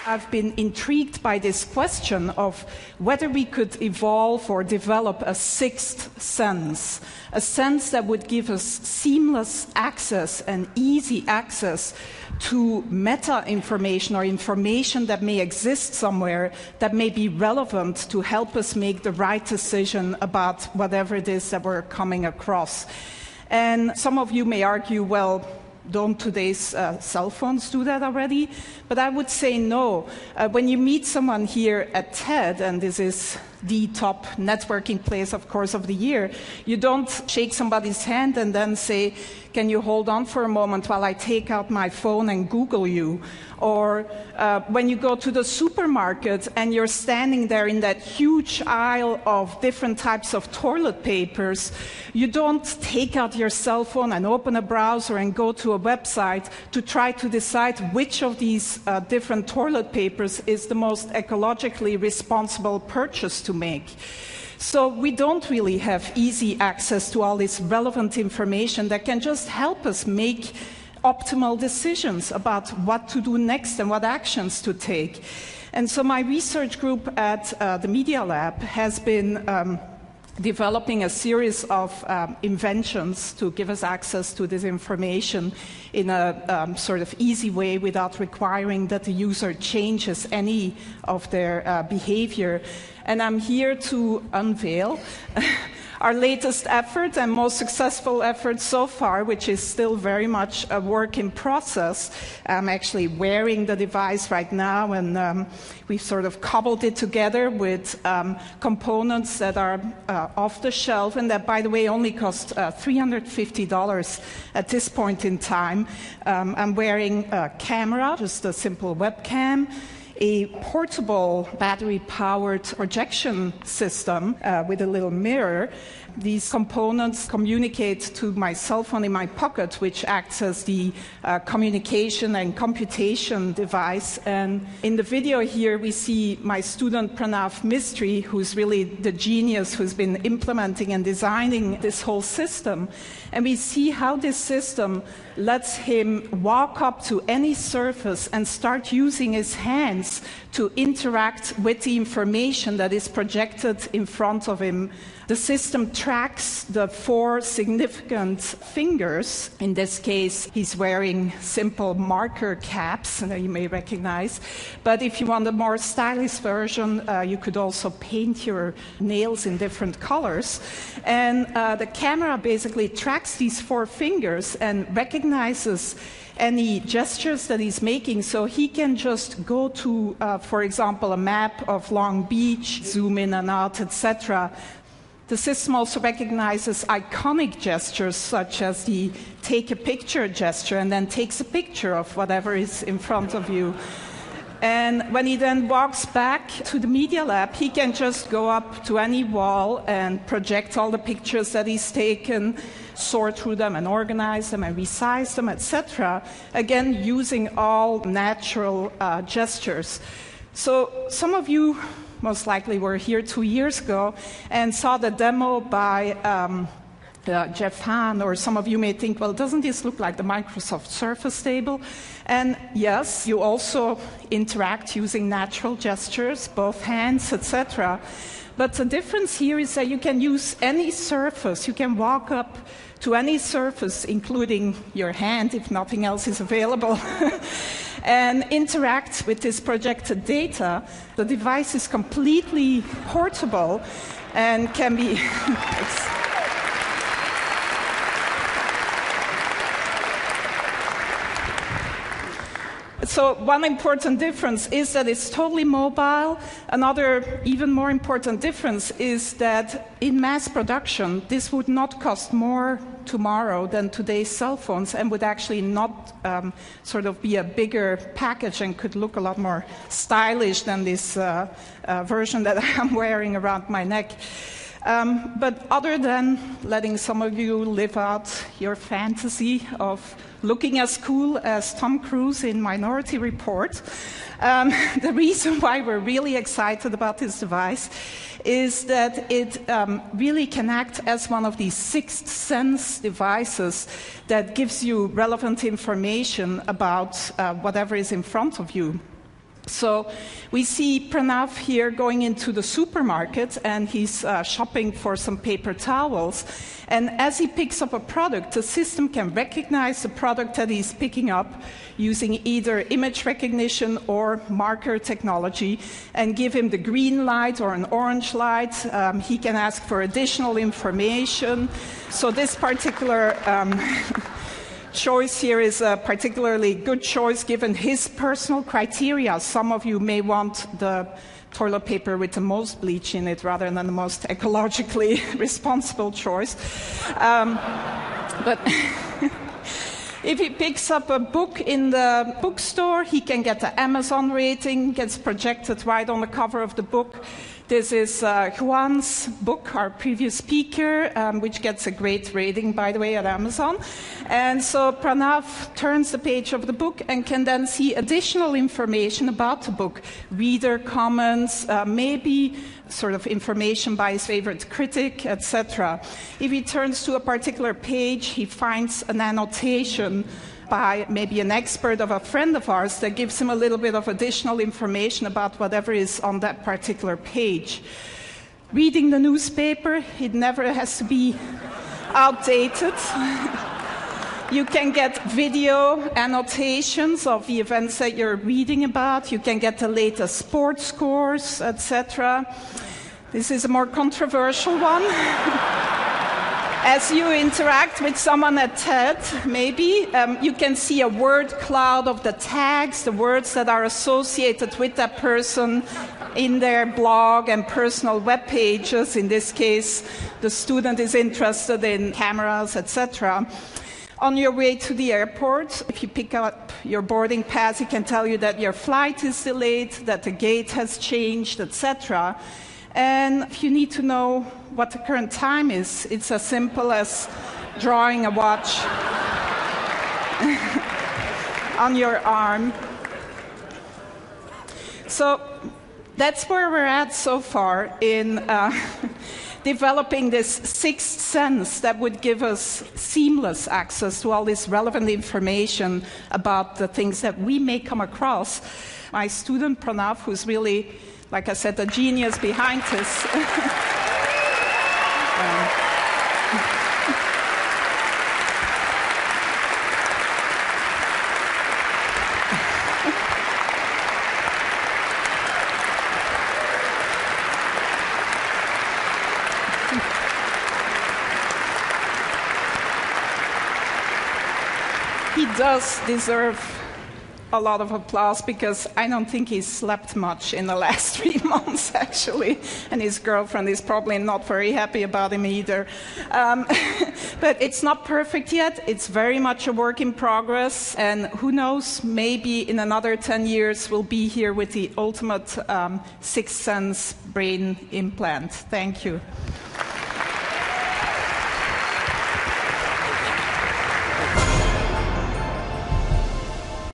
I've been intrigued by this question of whether we could evolve or develop a sixth sense, a sense that would give us seamless access and easy access to meta information or information that may exist somewhere that may be relevant to help us make the right decision about whatever it is that we're coming across. And some of you may argue, well, don't today's cell phones do that already? But I would say no. When you meet someone here at TED, and this is the top networking place, of course, of the year, you don't shake somebody's hand and then say, can you hold on for a moment while I take out my phone and Google you? Or when you go to the supermarket and you're standing there in that huge aisle of different types of toilet papers, you don't take out your cell phone and open a browser and go to a website to try to decide which of these different toilet papers is the most ecologically responsible purchase to make. So we don't really have easy access to all this relevant information that can just help us make optimal decisions about what to do next and what actions to take. And so my research group at the Media Lab has been developing a series of inventions to give us access to this information in a sort of easy way without requiring that the user changes any of their behavior. And I'm here to unveil our latest effort and most successful effort so far, which is still very much a work in process. I'm actually wearing the device right now, and we've sort of cobbled it together with components that are off the shelf, and that, by the way, only cost $350 at this point in time. I'm wearing a camera, just a simple webcam, a portable battery-powered projection system with a little mirror. These components communicate to my cell phone in my pocket, which acts as the communication and computation device. And in the video here, we see my student Pranav Mistry, who's really the genius who's been implementing and designing this whole system. And we see how this system lets him walk up to any surface and start using his hands to interact with the information that is projected in front of him. The system tracks the 4 significant fingers. In this case, he's wearing simple marker caps that you may recognize. But if you want a more stylish version, you could also paint your nails in different colors. And the camera basically tracks these 4 fingers and recognizes any gestures that he's making, so he can just go to, for example, a map of Long Beach, zoom in and out, etc. The system also recognizes iconic gestures, such as the take a picture gesture, and then takes a picture of whatever is in front of you. And when he then walks back to the Media Lab, he can just go up to any wall and project all the pictures that he's taken, sort through them and organize them and resize them, etc. Again, using all natural gestures. So some of you most likely were here 2 years ago and saw the demo by Jeff Hahn, or some of you may think, well, doesn't this look like the Microsoft Surface table? And yes, you also interact using natural gestures, both hands, etc. But the difference here is that you can use any surface. You can walk up to any surface, including your hand, if nothing else is available, and interact with this projected data. The device is completely portable and can be... So one important difference is that it's totally mobile. Another even more important difference is that in mass production, this would not cost more tomorrow than today's cell phones, and would actually not sort of be a bigger package and could look a lot more stylish than this version that I'm wearing around my neck. But other than letting some of you live out your fantasy of looking as cool as Tom Cruise in Minority Report, the reason why we're really excited about this device is that it really can act as one of these sixth sense devices that gives you relevant information about whatever is in front of you. So we see Pranav here going into the supermarket, and he's shopping for some paper towels. And as he picks up a product, the system can recognize the product that he's picking up using either image recognition or marker technology and give him the green light or an orange light. He can ask for additional information. So this particular choice here is a particularly good choice given his personal criteria. Some of you may want the toilet paper with the most bleach in it rather than the most ecologically responsible choice. But if he picks up a book in the bookstore, he can get the Amazon rating, gets projected right on the cover of the book. This is Juan's book, our previous speaker, which gets a great rating, by the way, at Amazon. And so Pranav turns the page of the book and can then see additional information about the book, reader comments, maybe sort of information by his favorite critic, etc. If he turns to a particular page, he finds an annotation by maybe an expert of a friend of ours that gives him a little bit of additional information about whatever is on that particular page. Reading the newspaper, it never has to be outdated. You can get video annotations of the events that you're reading about. You can get the latest sports scores, etc. This is a more controversial one. As you interact with someone at TED, maybe, you can see a word cloud of the tags, the words that are associated with that person in their blog and personal web pages. In this case, the student is interested in cameras, etc. On your way to the airport, if you pick up your boarding pass, it can tell you that your flight is delayed, that the gate has changed, etc. And if you need to know what the current time is, it's as simple as drawing a watch on your arm. So that's where we're at so far in developing this sixth sense that would give us seamless access to all this relevant information about the things that we may come across. My student, Pranav, who's really, like I said, the genius behind this. He does deserve a lot of applause because I don't think he's slept much in the last 3 months, actually. And his girlfriend is probably not very happy about him either. But it's not perfect yet. It's very much a work in progress. And who knows, maybe in another 10 years we'll be here with the ultimate sixth sense brain implant. Thank you.